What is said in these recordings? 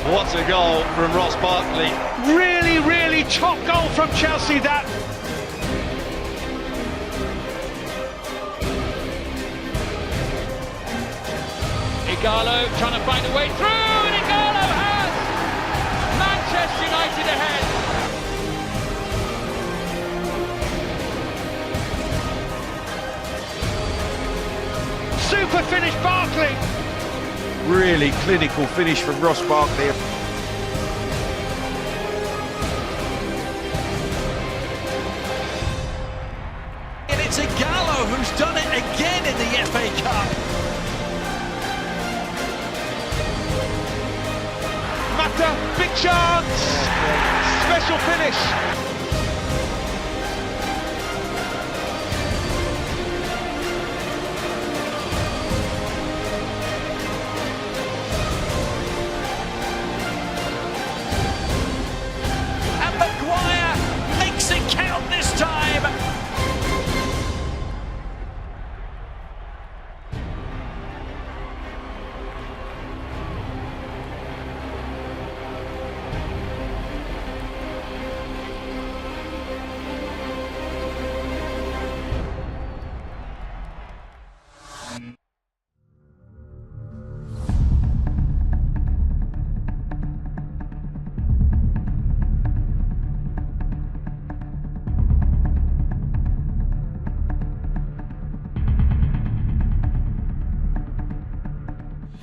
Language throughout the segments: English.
What a goal from Ross Barkley. Really, really top goal from Chelsea, that. Igalo trying to find a way through, and Igalo has Manchester United ahead. Super finish, Barkley. Really clinical finish from Ross Barkley. And it's Igalo who's done it again in the FA Cup. Mata, big chance. Special finish.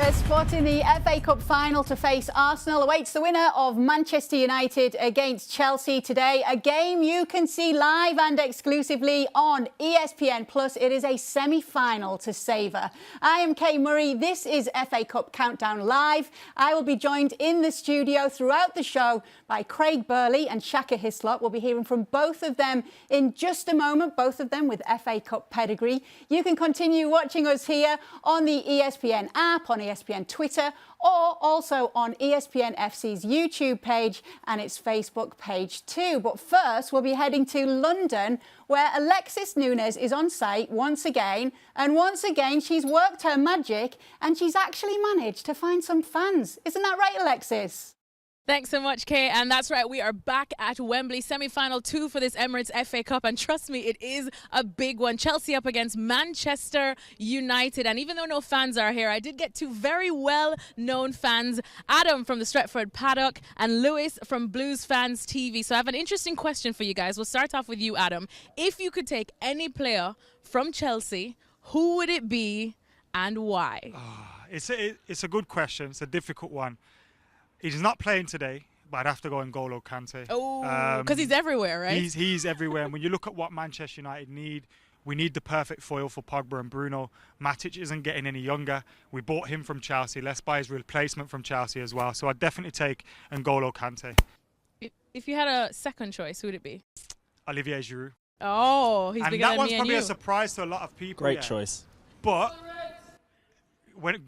A spot in the FA Cup final to face Arsenal awaits the winner of Manchester United against Chelsea today. A game you can see live and exclusively on ESPN Plus. It is a semi-final to savour. I am Kay Murray. This is FA Cup Countdown Live. I will be joined in the studio throughout the show by Craig Burley and Shaka Hislop. We'll be hearing from both of them in just a moment, both of them with FA Cup pedigree. You can continue watching us here on the ESPN app, on ESPN Twitter, or also on ESPN FC's YouTube page and its Facebook page too. But first, we'll be heading to London, where Alexis Nunes is on site once again. And once again, she's worked her magic and she's actually managed to find some fans. Isn't that right, Alexis? Thanks so much, Kay. And that's right, we are back at Wembley, semi-final 2 for this Emirates FA Cup. And trust me, it is a big one. Chelsea up against Manchester United. And even though no fans are here, I did get two very well-known fans, Adam from the Stretford Paddock and Lewis from Blues Fans TV. So I have an interesting question for you guys. We'll start off with you, Adam. If you could take any player from Chelsea, who would it be and why? It's a good question. It's a difficult one. He's not playing today, but I'd have to go N'Golo Kante. Oh, because he's everywhere, right? He's everywhere. And when you look at what Manchester United need, we need the perfect foil for Pogba and Bruno. Matic isn't getting any younger. We bought him from Chelsea. Let's buy his replacement from Chelsea as well. So I'd definitely take N'Golo Kante. If you had a second choice, who would it be? Olivier Giroud. Oh, he's bigger than me and you. And that one's probably a surprise to a lot of people. Great choice. But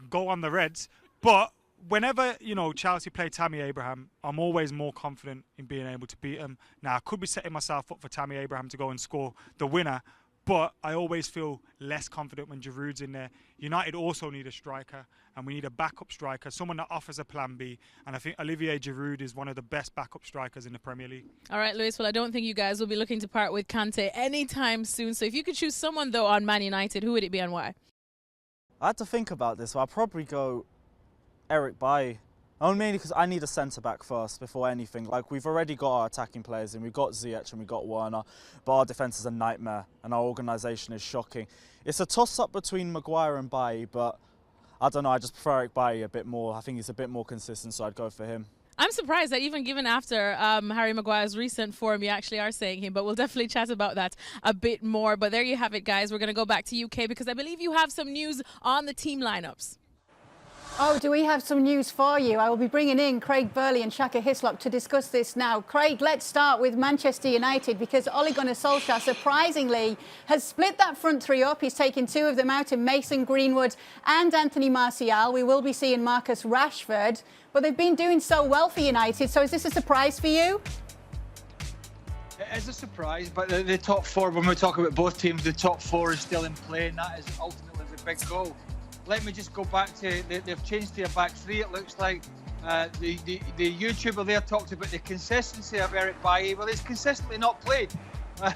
go on the Reds. But whenever, Chelsea play Tammy Abraham, I'm always more confident in being able to beat him. Now, I could be setting myself up for Tammy Abraham to go and score the winner, but I always feel less confident when Giroud's in there. United also need a striker, and we need a backup striker, someone that offers a plan B. And I think Olivier Giroud is one of the best backup strikers in the Premier League. All right, Lewis, well, I don't think you guys will be looking to part with Kante anytime soon. So if you could choose someone, though, on Man United, who would it be and why? I had to think about this, but I'd probably go Eric Bailly. Only because I need a centre-back first before anything. Like, we've already got our attacking players in. We've got Ziyech and we've got Werner, but our defence is a nightmare and our organisation is shocking. It's a toss-up between Maguire and Bailly, but I don't know, I just prefer Eric Bailly a bit more. I think he's a bit more consistent, so I'd go for him. I'm surprised that even given after Harry Maguire's recent form, you actually are saying him, but we'll definitely chat about that a bit more. But there you have it, guys. We're going to go back to UK because I believe you have some news on the team lineups. Oh, do we have some news for you? I will be bringing in Craig Burley and Shaka Hislop to discuss this now. Craig, let's start with Manchester United because Ole Gunnar Solskjaer, surprisingly, has split that front three up. He's taken two of them out in Mason Greenwood and Anthony Martial. We will be seeing Marcus Rashford, but they've been doing so well for United. So is this a surprise for you? It is a surprise, but the top four, when we talk about both teams, the top four is still in play, and that is ultimately the big goal. Let me just go back to, they've changed to a back three, it looks like. The YouTuber there talked about the consistency of Eric Bailly. Well, he's consistently not played.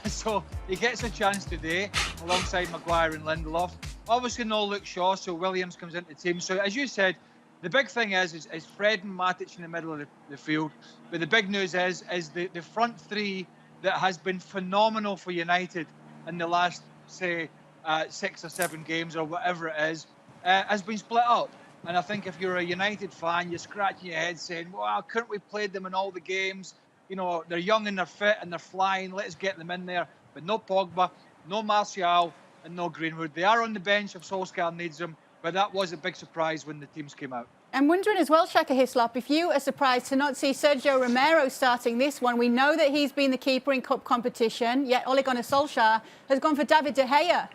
So he gets a chance today alongside Maguire and Lindelof. Obviously no Luke Shaw, so Williams comes into the team. So as you said, the big thing is Fred and Matic in the middle of the field. But the big news is the front three that has been phenomenal for United in the last, say, 6 or 7 games or whatever it is, has been split up. And I think if you're a United fan, you're scratching your head saying, well, couldn't we play them in all the games? You know, they're young and they're fit and they're flying. Let's get them in there. But no Pogba, no Martial and no Greenwood. They are on the bench if Solskjaer needs them. But that was a big surprise when the teams came out. I'm wondering as well, Shaka Hislop, if you are surprised to not see Sergio Romero starting this one. We know that he's been the keeper in cup competition, yet Ole Gunnar Solskjaer has gone for David De Gea.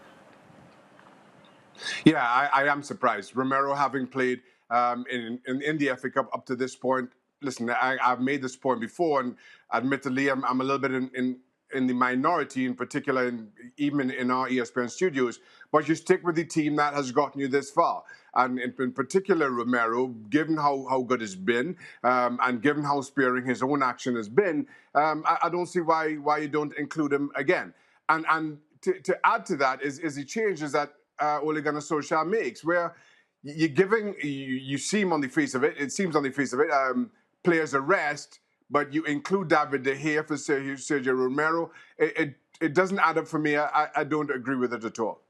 Yeah, I am surprised. Romero having played in the FA Cup up to this point. Listen, I've made this point before, and admittedly, I'm a little bit in the minority, in particular, even in our ESPN studios. But you stick with the team that has gotten you this far. And in particular, Romero, given how good it's been, and given how sparing his own action has been, I don't see why you don't include him again. And to add to that is the changes that Ole Gunnar Solskjaer makes, where you're giving, you seem on the face of it, players a rest, but you include David De Gea for Sergio Romero. It doesn't add up for me. I don't agree with it at all.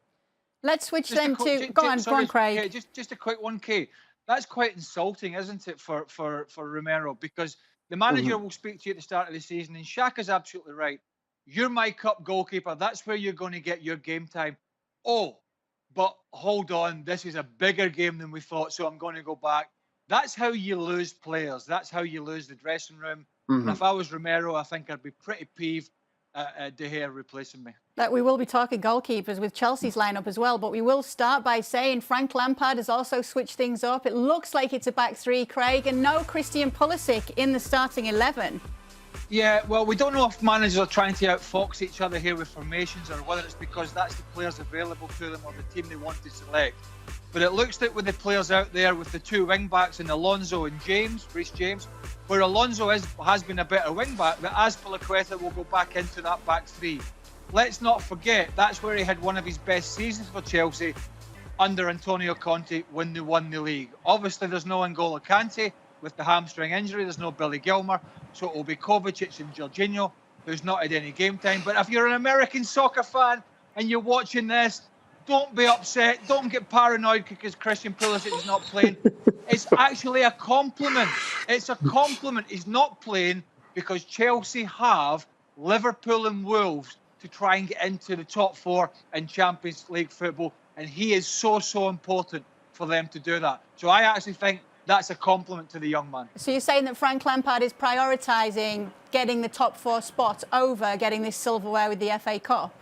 Let's switch then to... Go on, Craig. Yeah, just a quick one, Kay. That's quite insulting, isn't it, for Romero? Because the manager will speak to you at the start of the season, and Shaka's absolutely right. You're my cup goalkeeper. That's where you're going to get your game time. Oh, but hold on, this is a bigger game than we thought, so I'm going to go back. That's how you lose players. That's how you lose the dressing room. And if I was Romero, I think I'd be pretty peeved at De Gea replacing me. We will be talking goalkeepers with Chelsea's lineup as well, but we will start by saying Frank Lampard has also switched things up. It looks like it's a back three, Craig, and no Christian Pulisic in the starting 11. Yeah, well, we don't know if managers are trying to outfox each other here with formations or whether it's because that's the players available to them or the team they want to select. But it looks like with the players out there, with the 2 wing-backs and Alonso and Reece James, where Alonso has been a better wing-back, that Azpilicueta will go back into that back three. Let's not forget, that's where he had one of his best seasons for Chelsea under Antonio Conte when they won the league. Obviously, there's no N'Golo Kante with the hamstring injury. There's no Billy Gilmer. So it'll be Kovacic and Jorginho, who's not had any game time. But if you're an American soccer fan and you're watching this, don't be upset. Don't get paranoid because Christian Pulisic is not playing. It's actually a compliment. It's a compliment. He's not playing because Chelsea have Liverpool and Wolves to try and get into the top 4 in Champions League football. And he is so important for them to do that. So I actually think that's a compliment to the young man. So you're saying that Frank Lampard is prioritising getting the top 4 spot over getting this silverware with the FA Cup?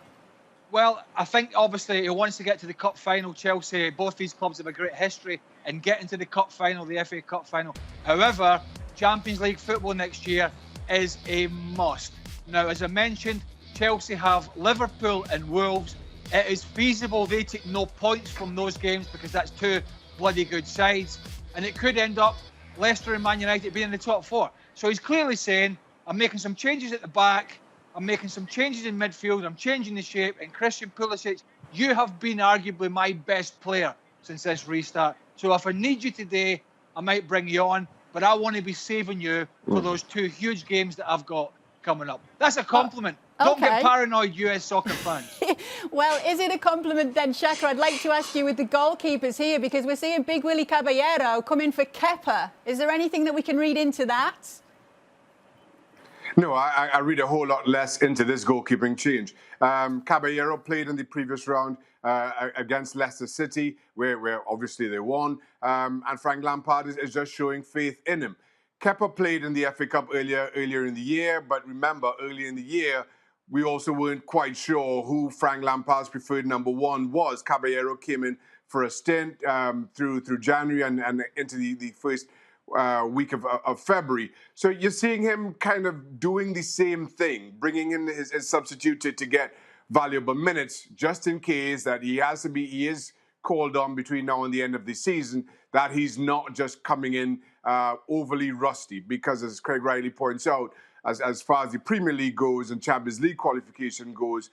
Well, I think obviously he wants to get to the cup final. Chelsea, both these clubs have a great history in getting to the cup final, the FA Cup final. However, Champions League football next year is a must. Now, as I mentioned, Chelsea have Liverpool and Wolves. It is feasible they take no points from those games because that's 2 bloody good sides. And it could end up Leicester and Man United being in the top 4. So he's clearly saying, I'm making some changes at the back. I'm making some changes in midfield. I'm changing the shape. And Christian Pulisic, you have been arguably my best player since this restart. So if I need you today, I might bring you on. But I want to be saving you for those 2 huge games that I've got coming up. That's a compliment. Don't get paranoid, US soccer fans. Well, is it a compliment then, Shaka? I'd like to ask you with the goalkeepers here, because we're seeing Big Willy Caballero come in for Kepa. Is there anything that we can read into that? No, I read a whole lot less into this goalkeeping change. Caballero played in the previous round against Leicester City, where obviously they won. And Frank Lampard is just showing faith in him. Kepa played in the FA Cup earlier in the year, but remember, earlier in the year, we also weren't quite sure who Frank Lampard's preferred number 1 was. Caballero came in for a stint through January and into the first week of February. So you're seeing him kind of doing the same thing, bringing in his substitute to get valuable minutes, just in case that he is called on between now and the end of the season, that he's not just coming in overly rusty because, as Craig Riley points out, as far as the Premier League goes and Champions League qualification goes,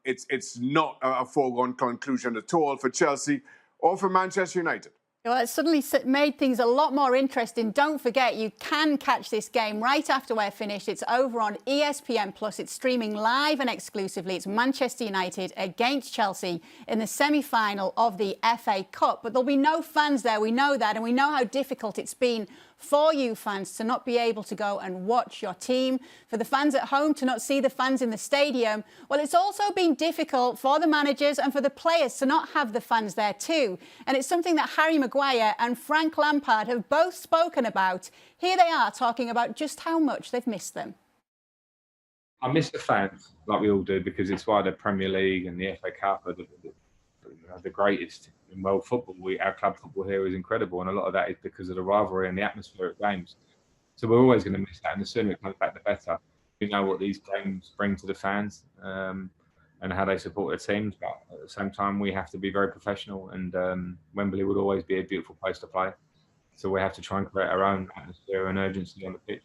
it's not a foregone conclusion at all for Chelsea or for Manchester United. Well, it suddenly made things a lot more interesting. Don't forget, you can catch this game right after we're finished. It's over on ESPN+. It's streaming live and exclusively. It's Manchester United against Chelsea in the semi-final of the FA Cup. But there'll be no fans there. We know that, and we know how difficult it's been for you fans to not be able to go and watch your team, for the fans at home to not see the fans in the stadium. Well, it's also been difficult for the managers and for the players to not have the fans there too. And it's something that Harry Maguire and Frank Lampard have both spoken about. Here they are talking about just how much they've missed them. I miss the fans, like we all do, because it's why the Premier League and the FA Cup are the greatest in world football. Our club football here is incredible, and a lot of that is because of the rivalry and the atmosphere at games. So we're always going to miss that, and the sooner it comes back, the better. We know what these games bring to the fans and how they support their teams, but at the same time, we have to be very professional, and Wembley would always be a beautiful place to play. So we have to try and create our own atmosphere and urgency on the pitch.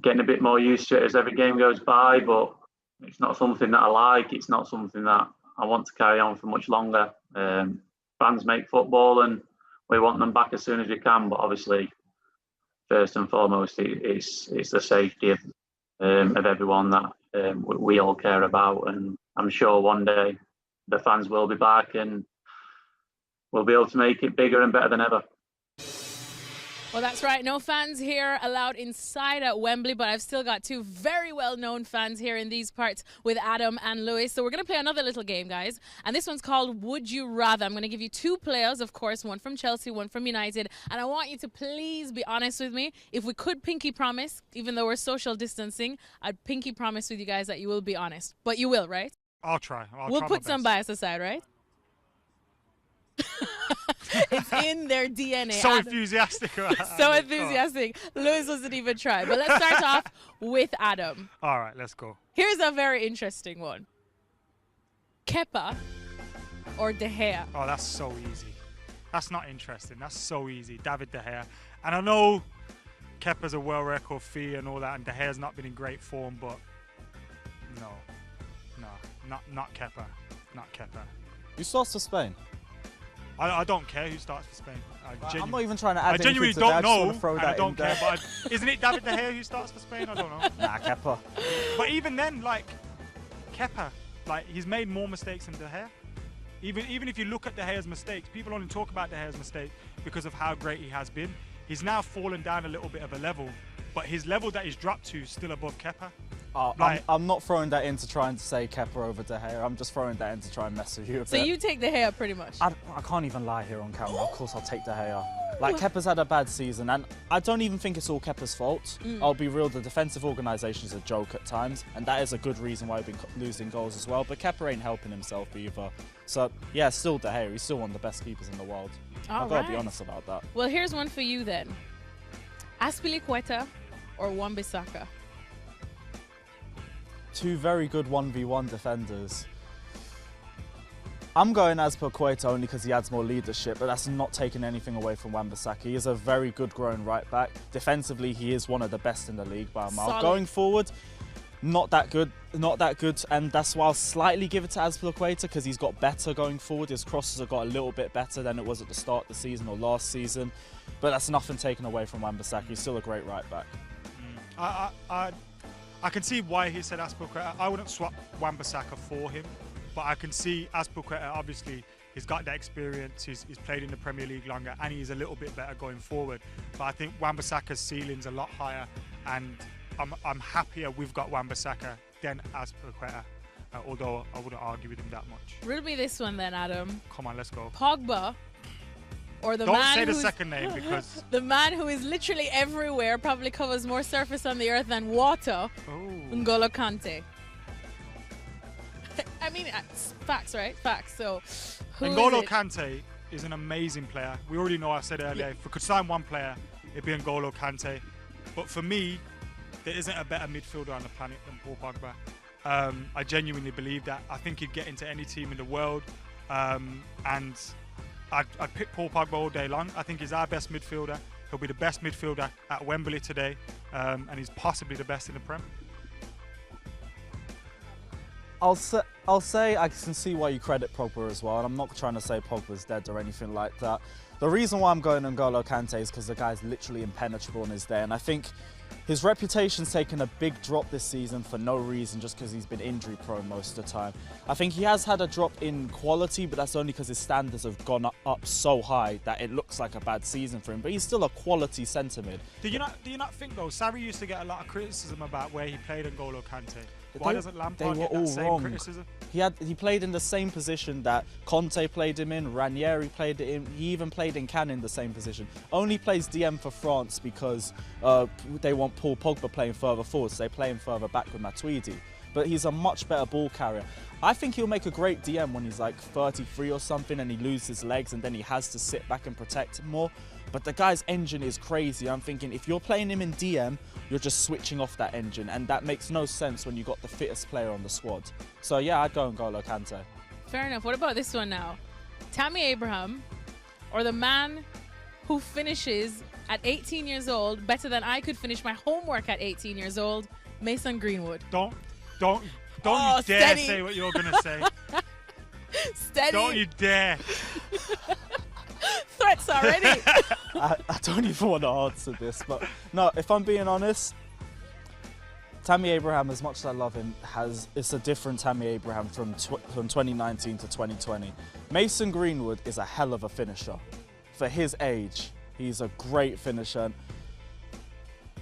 Getting a bit more used to it as every game goes by, but it's not something that I like. It's not something that I want to carry on for much longer. Fans make football, and we want them back as soon as we can. But obviously, first and foremost, it's the safety of everyone that we all care about. And I'm sure one day the fans will be back, and we'll be able to make it bigger and better than ever. Well, that's right. No fans here allowed inside at Wembley, but I've still got two very well-known fans here in these parts with Adam and Lewis. So we're going to play another little game, guys. And this one's called Would You Rather. I'm going to give you two players, of course, one from Chelsea, one from United. And I want you to please be honest with me. If we could pinky promise, even though we're social distancing, I'd pinky promise with you guys that you will be honest. But you will, right? I'll try. We'll put some bias aside, right? It's in their DNA. So enthusiastic. So enthusiastic. Lewis doesn't even try. But let's start off with Adam. All right, let's go. Here's a very interesting one. Kepa or De Gea? Oh, that's so easy. That's not interesting. That's so easy. David De Gea. And I know Kepa's a world record fee and all that, and De Gea's not been in great form, but no, not Kepa. Not Kepa. Who starts for Spain? I don't care who starts for Spain. I'm not even trying to add I genuinely don't know, and I don't care. There. But isn't it David De Gea who starts for Spain? I don't know. Nah, Kepa. But even then, like, Kepa, like, he's made more mistakes than De Gea. Even if you look at De Gea's mistakes, people only talk about De Gea's mistake because of how great he has been. He's now fallen down a little bit of a level, but his level that he's dropped to is still above Kepa. I'm not throwing that in to try and say Kepa over De Gea. I'm just throwing that in to try and mess with you a bit. So you take De Gea pretty much? I can't even lie here on camera. Of course I'll take De Gea. Like, Kepa's had a bad season, and I don't even think it's all Kepa's fault. I'll be real, the defensive organisation is a joke at times, and that is a good reason why we've been losing goals as well. But Kepa ain't helping himself either. So, yeah, still De Gea. He's still one of the best keepers in the world. I've got to be honest about that. Well, here's one for you then. Azpilicueta or Wan-Bissaka? Two very good 1v1 defenders. I'm going Azpilicueta only because he adds more leadership, but that's not taking anything away from Wan-Bissaka. He is a very good growing right back. Defensively, he is one of the best in the league by a mile. Solid. Going forward, not that good, and that's why I'll slightly give it to Azpilicueta because he's got better going forward. His crosses have got a little bit better than it was at the start of the season or last season, but that's nothing taken away from Wan-Bissaka. He's still a great right back. I can see why he said Azpilicueta. I wouldn't swap Wan-Bissaka for him, but I can see Azpilicueta, obviously, he's got that experience, he's played in the Premier League longer, and he's a little bit better going forward. But I think Wan-Bissaka's ceiling's a lot higher, and I'm happier we've got Wan-Bissaka than Azpilicueta, although I wouldn't argue with him that much. Riddle me this one then, Adam. Come on, let's go. Pogba or the Don't man say the who's, second name because... the man who is literally everywhere, probably covers more surface on the earth than water, N'Golo Kante. I mean, facts, right? Facts. So, N'Golo Kante is an amazing player. We already know, I said earlier, if we could sign one player, it'd be N'Golo Kante. But for me, there isn't a better midfielder on the planet than Paul Pogba. I genuinely believe that. I think he'd get into any team in the world. And I'd pick Paul Pogba all day long. I think he's our best midfielder. He'll be the best midfielder at Wembley today, and he's possibly the best in the Prem. I'll say I can see why you credit Pogba as well, and I'm not trying to say Pogba's dead or anything like that. The reason why I'm going N'Golo Kante is because the guy's literally impenetrable in his day, and I think his reputation's taken a big drop this season for no reason, just because he's been injury prone most of the time. I think he has had a drop in quality, but that's only because his standards have gone up so high that it looks like a bad season for him. But he's still a quality centre mid. Do you not think though? Sarri used to get a lot of criticism about where he played N'Golo Kante. Why doesn't Lampard get that same criticism? He played in the same position that Conte played him in, Ranieri played it in, he even played in Cannes in the same position. Only plays DM for France because they want Paul Pogba playing further forward, so they play him further back with Matuidi. But he's a much better ball carrier. I think he'll make a great DM when he's like 33 or something and he loses legs and then he has to sit back and protect more. But the guy's engine is crazy. I'm thinking if you're playing him in DM, you're just switching off that engine, and that makes no sense when you got the fittest player on the squad. So yeah, I'd go N'Golo Kante. Fair enough. What about this one now? Tammy Abraham, or the man who finishes at 18 years old better than I could finish my homework at 18 years old, Mason Greenwood. Don't you dare steady. say what you're gonna say. Steady. Don't you dare. Threats already. I don't even want to answer this, but no, if I'm being honest, Tammy Abraham, as much as I love him, it's a different Tammy Abraham from 2019 to 2020. Mason Greenwood is a hell of a finisher. For his age, he's a great finisher.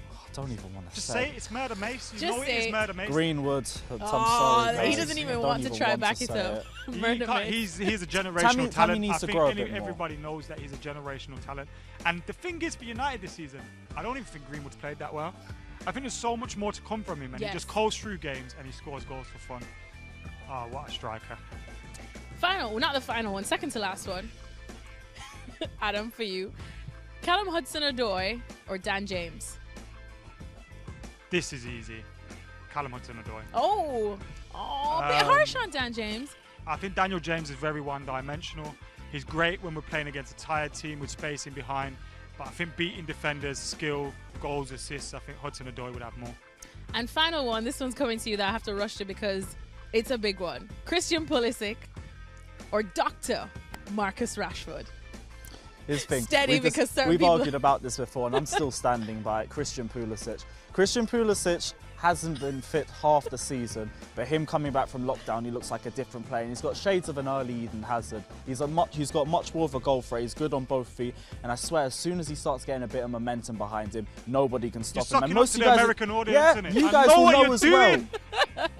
I don't even want to Just say it's Murder Mace. You know it is Murder Mace. Greenwood. I'm sorry, guys. He doesn't even want to try back it up. Murder Mace. He's a generational talent. Needs I to think grow a bit everybody knows that he's a generational talent. And the thing is, for United this season, I don't even think Greenwood's played that well. I think there's so much more to come from him, and he just coasts through games and he scores goals for fun. Oh, what a striker. Not the final one, second to last one. Adam, for you. Callum Hudson-Odoi or Dan James? This is easy. Callum Hudson-Odoi. A bit harsh on Dan James. I think Daniel James is very one-dimensional. He's great when we're playing against a tired team with space in behind. But I think beating defenders, skill, goals, assists, I think Hudson-Odoi would have more. And final one, this one's coming to you that I have to rush to because it's a big one. Christian Pulisic or Dr. Marcus Rashford? Steady, because certain we've people argued about this before, and I'm still standing by it. Christian Pulisic. Christian Pulisic hasn't been fit half the season, but him coming back from lockdown, he looks like a different player. And he's got shades of an early Eden Hazard. He's got much more of a goal threat. He's good on both feet, and I swear, as soon as he starts getting a bit of momentum behind him, nobody can stop him. And most of the American audience, isn't it? You guys will know as well.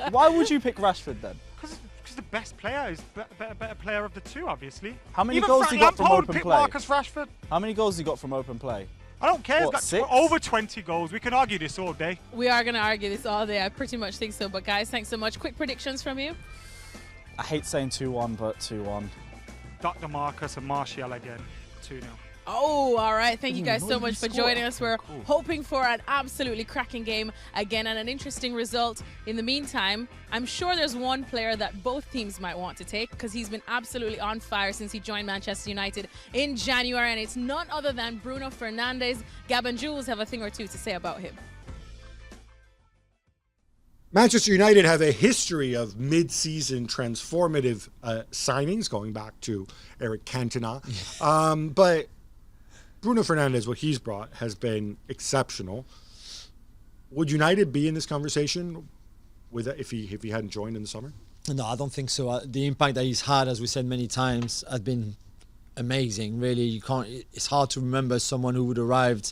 Why would you pick Rashford then? Because the best player is better player of the two, obviously. How many goals he got from open play? Marcus Rashford. How many goals he got from open play? I don't care. What, He's got over 20 goals. We can argue this all day. We are going to argue this all day. I pretty much think so. But guys, thanks so much. Quick predictions from you. I hate saying 2-1, but 2-1. Dr. Marcus and Martial again. 2-0. Oh, all right. Thank you guys so much for joining us. We're hoping for an absolutely cracking game again and an interesting result. In the meantime, I'm sure there's one player that both teams might want to take because he's been absolutely on fire since he joined Manchester United in January, and it's none other than Bruno Fernandez. Gab and Jules have a thing or two to say about him. Manchester United have a history of mid-season transformative signings going back to Eric Cantona. But Bruno Fernandez, what he's brought, has been exceptional. Would United be in this conversation with if he hadn't joined in the summer? No, I don't think so. The impact that he's had, as we said many times, has been amazing. Really, it's hard to remember someone who would arrived.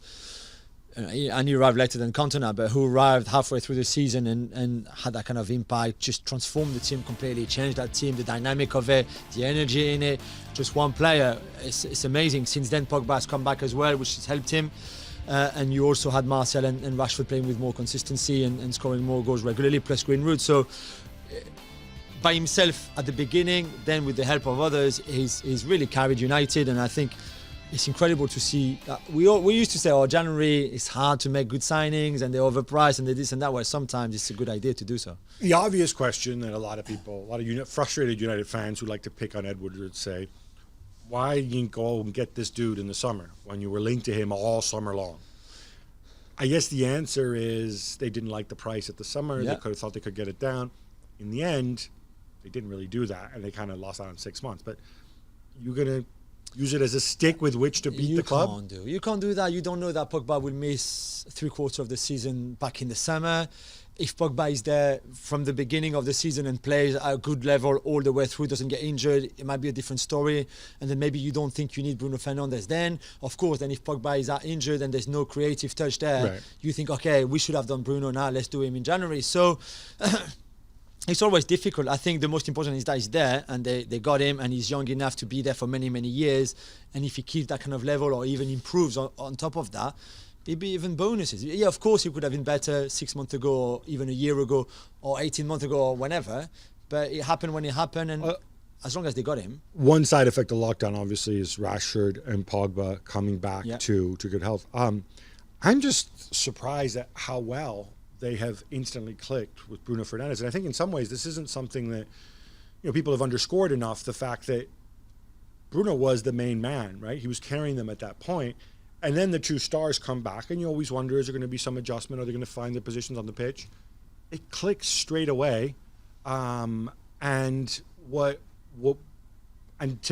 And he arrived later than Cantona, but who arrived halfway through the season and had that kind of impact, just transformed the team completely, changed that team, the dynamic of it, the energy in it. Just one player. It's amazing. Since then, Pogba has come back as well, which has helped him. And you also had Martial and Rashford playing with more consistency and scoring more goals regularly, plus Greenwood. So by himself at the beginning, then with the help of others, he's really carried United, and I think it's incredible to see that we used to say, January it's hard to make good signings and they're overpriced and they this and that. Well, sometimes it's a good idea to do so. The obvious question that a lot of frustrated United fans who like to pick on Edwards would say, why you didn't go and get this dude in the summer when you were linked to him all summer long? I guess the answer is they didn't like the price at the summer. Yeah. They could have thought they could get it down. In the end, they didn't really do that, and they kind of lost out on 6 months. But you're going to use it as a stick with which to beat the club? You can't do that. You don't know that Pogba will miss 3/4 of the season back in the summer. If Pogba is there from the beginning of the season and plays at a good level all the way through, doesn't get injured, it might be a different story. And then maybe you don't think you need Bruno Fernandez. Then, of course, then if Pogba is injured and there's no creative touch there, Right. you think, okay, we should have done Bruno now. Let's do him in January. So it's always difficult. I think the most important is that he's there and they got him and he's young enough to be there for many, many years. And if he keeps that kind of level or even improves on top of that, there'd be even bonuses. Yeah, of course, he could have been better 6 months ago or even a year ago or 18 months ago or whenever. But it happened when it happened, and as long as they got him. One side effect of lockdown, obviously, is Rashford and Pogba coming back to good health. I'm just surprised at how well they have instantly clicked with Bruno Fernandez. And I think in some ways this isn't something that people have underscored enough, the fact that Bruno was the main man, right? He was carrying them at that point. And then the two stars come back, and you always wonder, is there going to be some adjustment? Are they going to find their positions on the pitch? It clicks straight away. And to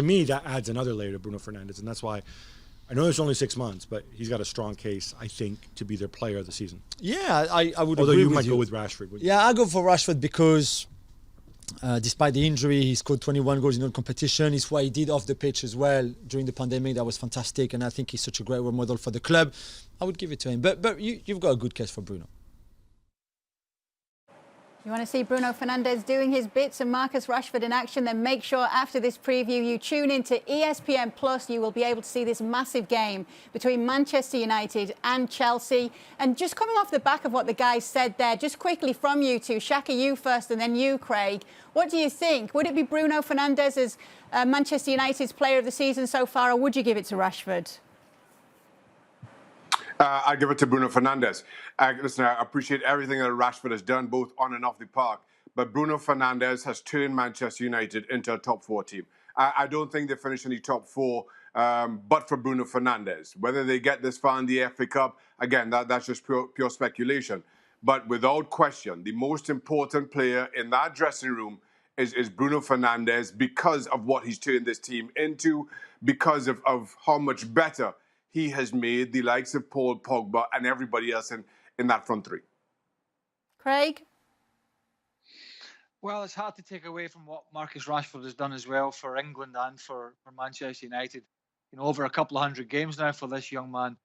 me, that adds another layer to Bruno Fernandez. And that's why I know it's only 6 months, but he's got a strong case, I think, to be their player of the season. Yeah, I would Although agree you with might you. go with Rashford. Wouldn't you? Yeah, I go for Rashford because despite the injury, he scored 21 goals in all competition. It's what he did off the pitch as well during the pandemic. That was fantastic, and I think he's such a great role model for the club. I would give it to him. But you've got a good case for Bruno. You want to see Bruno Fernandez doing his bits and Marcus Rashford in action, then make sure after this preview you tune into ESPN Plus. You will be able to see this massive game between Manchester United and Chelsea. And just coming off the back of what the guys said there, just quickly from you two, Shaka, you first and then you, Craig. What do you think? Would it be Bruno Fernandez as Manchester United's player of the season so far, or would you give it to Rashford? I'd give it to Bruno Fernandes. Listen, I appreciate everything that Rashford has done, both on and off the park. But Bruno Fernandes has turned Manchester United into a top 4 team. I don't think they finish in the top 4, but for Bruno Fernandes. Whether they get this far in the FA Cup, again, that's just pure speculation. But without question, the most important player in that dressing room is Bruno Fernandes, because of what he's turned this team into, because of how much better he has made the likes of Paul Pogba and everybody else in that front three. Craig? Well, it's hard to take away from what Marcus Rashford has done as well for England and for Manchester United. Over a couple of 100 games now for this young man.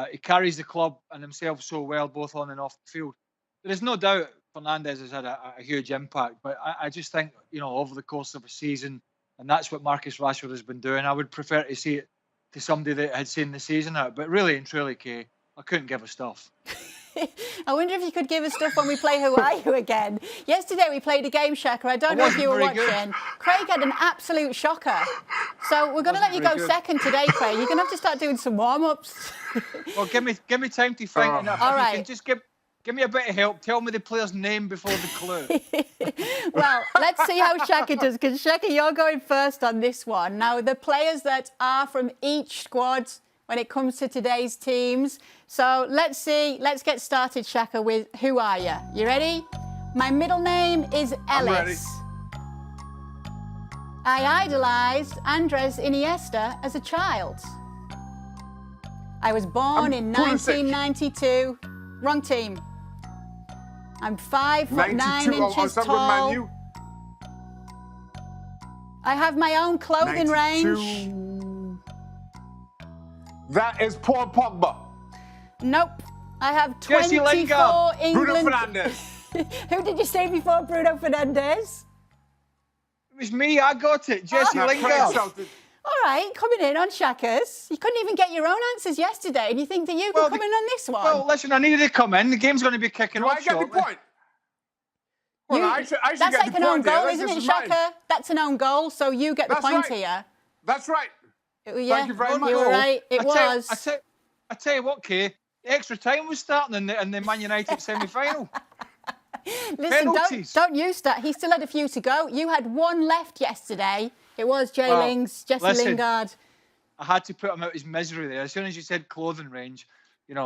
He carries the club and himself so well, both on and off the field. There is no doubt Fernandes has had a huge impact, but I just think, over the course of a season, and that's what Marcus Rashford has been doing. I would prefer to see it to somebody that had seen the season out. But really and truly, Kay, I couldn't give a stuff. I wonder if you could give us stuff when we play Who Are You again. Yesterday we played a game, Shaka. I don't know if you were watching. Good. Craig had an absolute shocker. So we're going to let you go second today, Craig. You're going to have to start doing some warm-ups. Well, give me time to think. And all right. You can just give me a bit of help. Tell me the player's name before the clue. Well, let's see how Shaka does, because Shaka, you're going first on this one. Now, the players that are from each squad when it comes to today's teams. So let's see. Let's get started, Shaka, with Who Are You? You ready? My middle name is Ellis. I idolised Andres Iniesta as a child. I was born in 1992. Wrong team. I'm 5'9" inches tall. I have my own clothing 92. range. That is Paul Pogba. Nope. I have Jesse 24 Lingard. England. Bruno Fernandes. Who did you say before Bruno Fernandes? It was me. I got it. Jesse Lingard. All right, coming in on Shaka's. You couldn't even get your own answers yesterday, and you think that you could come in on this one? Well, listen, I needed to come in. The game's going to be kicking off. Do I get the point? Well, I should that's get like the an own point goal, here. isn't This it, is Shaka? mine. That's an own goal, so you get the That's point right. here. That's right. Yeah, Thank you very much. You were right. It was. I tell you what, Kay, the extra time was starting in the Man United semi-final. Listen, don't you start. He still had a few to go. You had one left yesterday. It was Jay Well, Lings, Jesse listen, Lingard. I had to put him out his misery there. As soon as you said clothing range,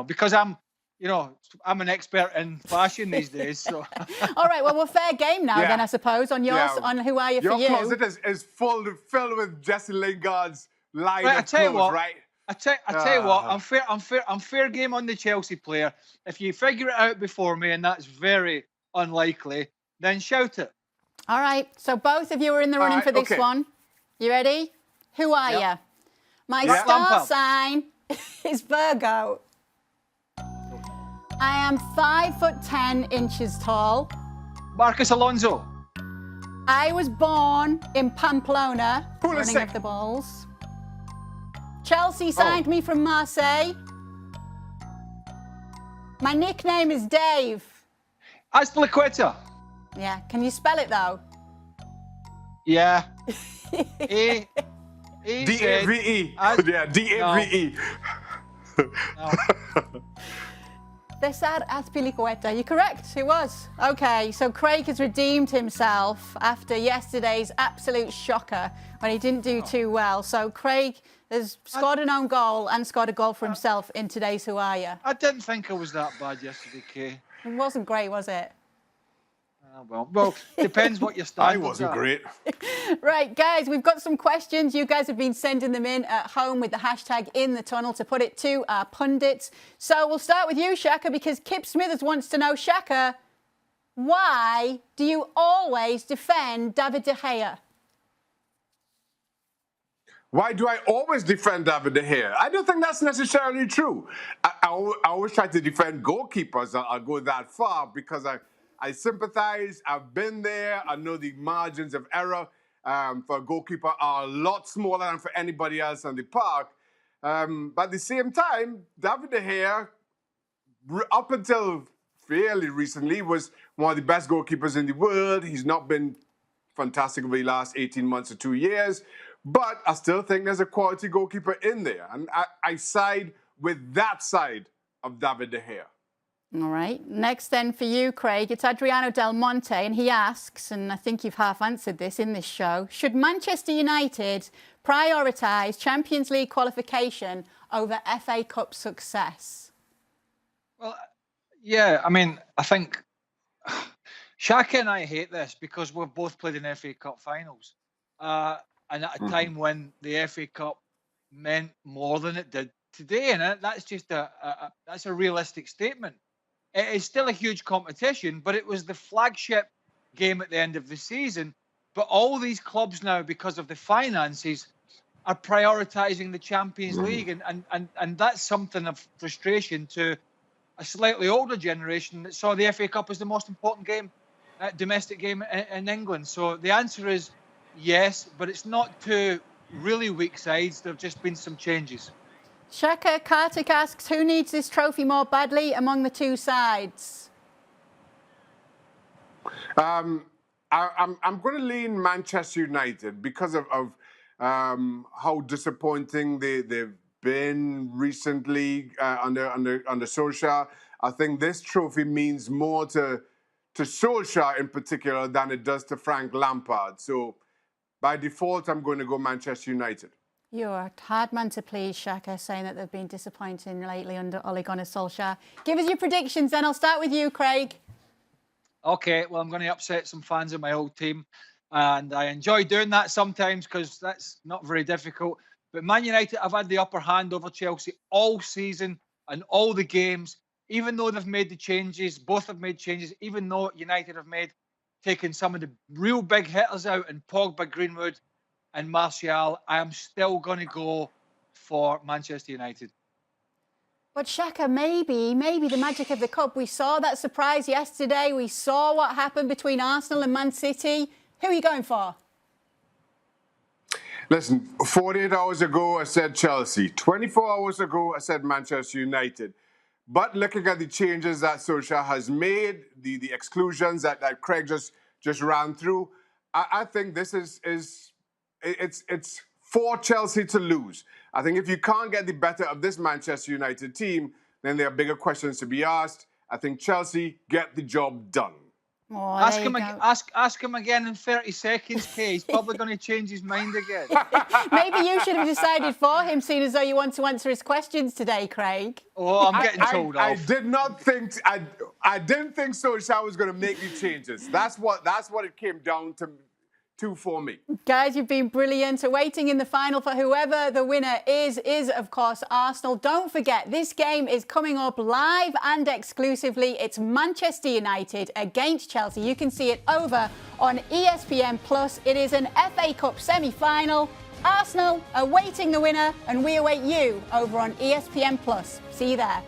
because I'm an expert in fashion these days. So. All right, well, we're fair game now then, I suppose, on yours, on who are you for you. Your closet is filled with Jesse Lingard's line Right, of clothes, right? I tell you what, I'm fair game on the Chelsea player. If you figure it out before me, and that's very unlikely, then shout it. All right, so both of you are in the running for this one. You ready? Who are you? My star sign is Virgo. I am 5'10" tall. Marcus Alonso. I was born in Pamplona, running of the balls. Chelsea signed me from Marseille. My nickname is Dave. Azpilicueta. Yeah, can you spell it though? Yeah. D-A-V-E. Yeah, D-A-V-E. No. Cesar Azpilicueta. You're correct. It was. Okay, so Craig has redeemed himself after yesterday's absolute shocker when he didn't do too well. So Craig has scored an own goal and scored a goal for himself in today's Who Are You? I didn't think I was that bad yesterday, Kay. It wasn't great, was it? Well, depends what your standards I wasn't are. great. Right, guys, we've got some questions. You guys have been sending them in at home with the hashtag in the tunnel to put it to our pundits. So we'll start with you, Shaka, because Kip Smithers wants to know, Shaka, why do you always defend David De Gea? Why do I always defend David De Gea? I don't think that's necessarily true. I always try to defend goalkeepers. I'll go that far because I sympathize. I've been there. I know the margins of error for a goalkeeper are a lot smaller than for anybody else on the park. But at the same time, David De Gea, up until fairly recently, was one of the best goalkeepers in the world. He's not been fantastic over the last 18 months or 2 years. But I still think there's a quality goalkeeper in there. And I side with that side of David De Gea. All right. Next then for you, Craig, it's Adriano Del Monte, and he asks, and I think you've half answered this in this show, should Manchester United prioritise Champions League qualification over FA Cup success? Well, yeah, I mean, I think Shaka and I hate this because we've both played in FA Cup finals. And at a time when the FA Cup meant more than it did today, and that's just that's a realistic statement. It is still a huge competition, but it was the flagship game at the end of the season. But all these clubs now, because of the finances, are prioritising the Champions League, and that's something of frustration to a slightly older generation that saw the FA Cup as the most important game, domestic game in England. So the answer is yes, but it's not two really weak sides. There have just been some changes. Shaka Kartik asks, who needs this trophy more badly among the two sides? I'm going to lean Manchester United because of how disappointing they've been recently under Solskjaer. I think this trophy means more to Solskjaer in particular than it does to Frank Lampard. So by default, I'm going to go Manchester United. You're a hard man to please, Shaka, saying that they've been disappointing lately under Ole Gunnar Solskjaer. Give us your predictions then. I'll start with you, Craig. Okay, well, I'm going to upset some fans of my old team. And I enjoy doing that sometimes because that's not very difficult. But Man United have had the upper hand over Chelsea all season and all the games. Even though they've made the changes, both have made changes, even though United have taken some of the real big hitters out and Pogba, Greenwood and Martial, I am still going to go for Manchester United. But Shaka, maybe the magic of the cup. We saw that surprise yesterday. We saw what happened between Arsenal and Man City. Who are you going for? Listen, 48 hours ago, I said Chelsea. 24 hours ago, I said Manchester United. But looking at the changes that Solskjaer has made, the exclusions that Craig just ran through, I think this it's for Chelsea to lose. I think if you can't get the better of this Manchester United team, then there are bigger questions to be asked. I think Chelsea get the job done. Oh, ask him again in 30 seconds, Kay. He's probably going to change his mind again. Maybe you should have decided for him, seeing as though you want to answer his questions today, Craig. Oh, I'm getting told off. I did not think I didn't think Solskjaer was going to make any changes. That's what it came down to for me. Guys, you've been brilliant. Awaiting in the final for whoever the winner is of course Arsenal. Don't forget, this game is coming up live and exclusively. It's Manchester United against Chelsea. You can see it over on ESPN Plus. It is an FA Cup semi-final. Arsenal awaiting the winner, and we await you over on ESPN Plus. See you there.